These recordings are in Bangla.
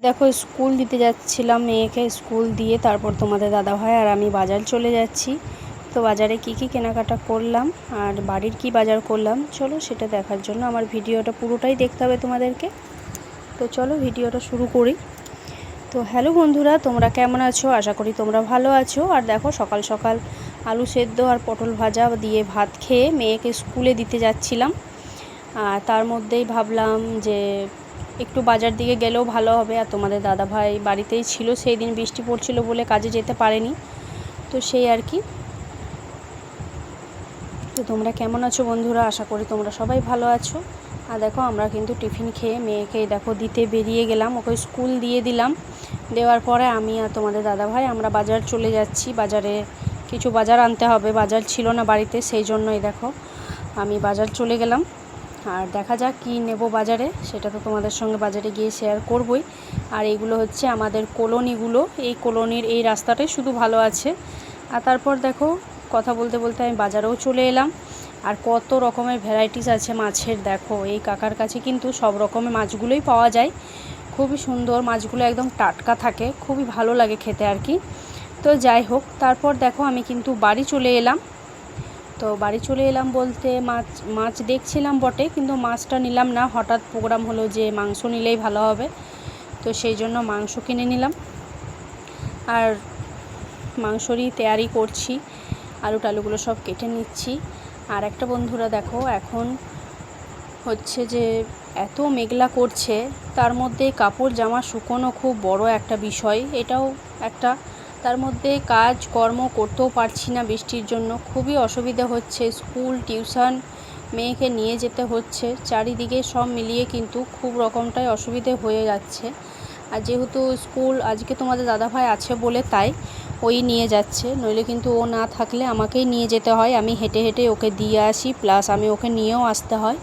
দেখো স্কুল দিতে যাচ্ছিলাম মেয়েকে, স্কুল দিয়ে তারপর তোমাদের দাদাভাই আর আমি বাজার চলে যাচ্ছি। তো বাজারে কি কি কেনাকাটা করলাম আর বাড়ির কি বাজার করলাম চলো সেটা দেখার জন্য আমার ভিডিওটা পুরোটাই দেখতে হবে তোমাদেরকে। তো চলো ভিডিওটা শুরু করি। তো হ্যালো বন্ধুরা, তোমরা কেমন আছো? আশা করি তোমরা ভালো আছো। আর দেখো সকাল সকাল আলু সেদ্ধ আর পটল ভাজা দিয়ে ভাত খেয়ে মেয়েকে স্কুলে দিতে যাচ্ছিলাম। আর তার মধ্যেই ভাবলাম যে একটু বাজার দিকে গেলেও ভালো হবে। আর তোমাদের দাদাভাই বাড়িতেই ছিল, সেই দিন বৃষ্টি পড়ছিল বলে কাজে যেতে পারেনি। তো সেই আর কি। তো তোমরা কেমন আছো বন্ধুরা? আশা করি তোমরা সবাই ভালো আছো। আর দেখো আমরা কিন্তু টিফিন খেয়ে মেয়েকে দেখো দিতে বেরিয়ে গেলাম, ওকে স্কুল দিয়ে দিলাম। দেওয়ার পরে আমি আর তোমাদের দাদাভাই আমরা বাজার চলে যাচ্ছি। বাজারে কিছু বাজার আনতে হবে, বাজার ছিল না বাড়িতে, সেই জন্যই দেখো আমি বাজার চলে গেলাম। আর দেখা যাক কী নেব বাজারে, সেটা তো তোমাদের সঙ্গে বাজারে গিয়ে শেয়ার করবই। আর এইগুলো হচ্ছে আমাদের কলোনিগুলো, এই কলোনির এই রাস্তাটাই শুধু ভালো আছে। আর তারপর দেখো কথা বলতে বলতে আমি বাজারেও চলে এলাম। আর কত রকমের ভ্যারাইটিস আছে মাছের, দেখো এই কাকার কাছে কিন্তু সব রকমের মাছগুলোই পাওয়া যায়। খুবই সুন্দর মাছগুলো, একদম টাটকা থাকে, খুবই ভালো লাগে খেতে আর কি। তো যাই হোক, তারপর দেখো আমি কিন্তু বাড়ি চলে এলাম। তো বাড়ি চলে এলাম বলতে মাছ দেখছিলাম বটে, কিন্তু মাছটা নিলাম না। হঠাৎ প্রোগ্রাম হলো যে মাংস নিলেই ভালো হবে, তো সেই জন্য মাংস কিনে নিলাম। আর মাংসরই তৈয়ারি করছি, আলু টালুগুলো সব কেটে নিচ্ছি। আর একটা বন্ধুরা দেখো এখন হচ্ছে যে এত মেঘলা করছে, তার মধ্যে কাপড় জামা শুকোনো খুব বড় একটা বিষয়, এটাও একটা। তার মধ্যে কাজ কর্ম করতেও পারছি না বৃষ্টির জন্য, খুবই অসুবিধা হচ্ছে। স্কুল টিউশন মেয়েকে নিয়ে যেতে হচ্ছে, চারিদিকে সব মিলিয়ে কিন্তু খুব রকমটাই অসুবিধে হয়ে যাচ্ছে। আর যেহেতু স্কুল আজকে তোমাদের দাদাভাই আছে বলে তাই ওই নিয়ে যাচ্ছে, নইলে কিন্তু ও না থাকলে আমাকেই নিয়ে যেতে হয়। আমি হেঁটে হেঁটে ওকে দিয়ে আসি, প্লাস আমি ওকে নিয়েও আসতে হয়।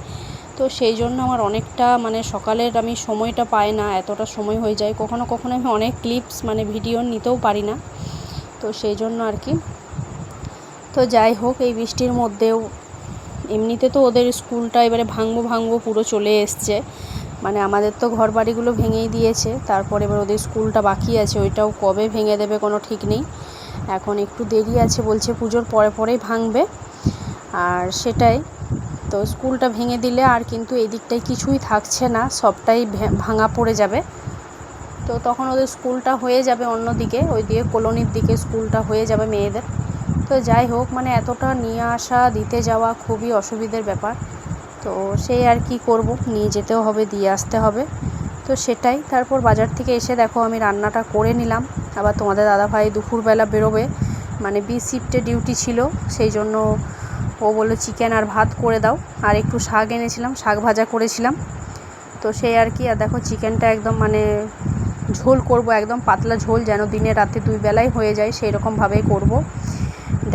তো সেই জন্য আমার অনেকটা সকালের আমি সময়টা পাই না, এতটা সময় হয়ে যায়। কখনো কখনো আমি অনেক ক্লিপস ভিডিও নিতেও পারি না, তো সেই জন্য আর কি। তো যাই হোক, এই বৃষ্টির মধ্যেও এমনিতে তো ওদের স্কুলটা এবারে ভাঙবো পুরো চলে এসছে। আমাদের তো ঘর বাড়িগুলো ভেঙেই দিয়েছে, তারপর এবার ওদের স্কুলটা বাকি আছে, ওইটাও কবে ভেঙে দেবে কোনো ঠিক নেই। এখন একটু দেরি আছে বলছে, পুজোর পরেই ভাঙবে। আর সেটাই তো, স্কুলটা ভেঙে দিলে আর কিন্তু এই দিকটায় কিছুই থাকছে না, সবটাই ভাঙা পড়ে যাবে। তো তখন ওদের স্কুলটা হয়ে যাবে অন্যদিকে, ওই দিকে কলোনির দিকে স্কুলটা হয়ে যাবে মেয়েদের। তো যাই হোক, এতটা নিয়ে আসা দিতে যাওয়া খুবই অসুবিধার ব্যাপার। তো সেই আর কি করব, নিয়ে যেতেও হবে, দিয়ে আসতে হবে। তো সেটাই। তারপর বাজার থেকে এসে দেখো আমি রান্নাটা করে নিলাম। আবার তোমাদের দাদাভাই দুপুরবেলা বেরোবে, বি শিফটে ডিউটি ছিল, সেই জন্য ও বললো চিকেন আর ভাত করে দাও। আর একটু শাক এনেছিলাম, শাক ভাজা করেছিলাম। তো সেই আর কি। আর দেখো চিকেনটা একদম ঝোল করব, একদম পাতলা ঝোল, যেন দিনে রাতে দুই বেলায় হয়ে যায়, সেই রকমভাবেই করব।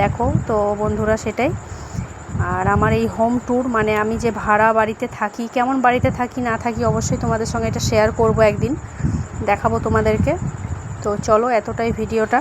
দেখো তো বন্ধুরা, সেটাই। আর আমার এই হোম ট্যুর, আমি যে ভাড়া বাড়িতে থাকি, কেমন বাড়িতে থাকি না থাকি অবশ্যই তোমাদের সঙ্গে এটা শেয়ার করব, একদিন দেখাবো তোমাদেরকে। তো চলো, এতটাই ভিডিওটা।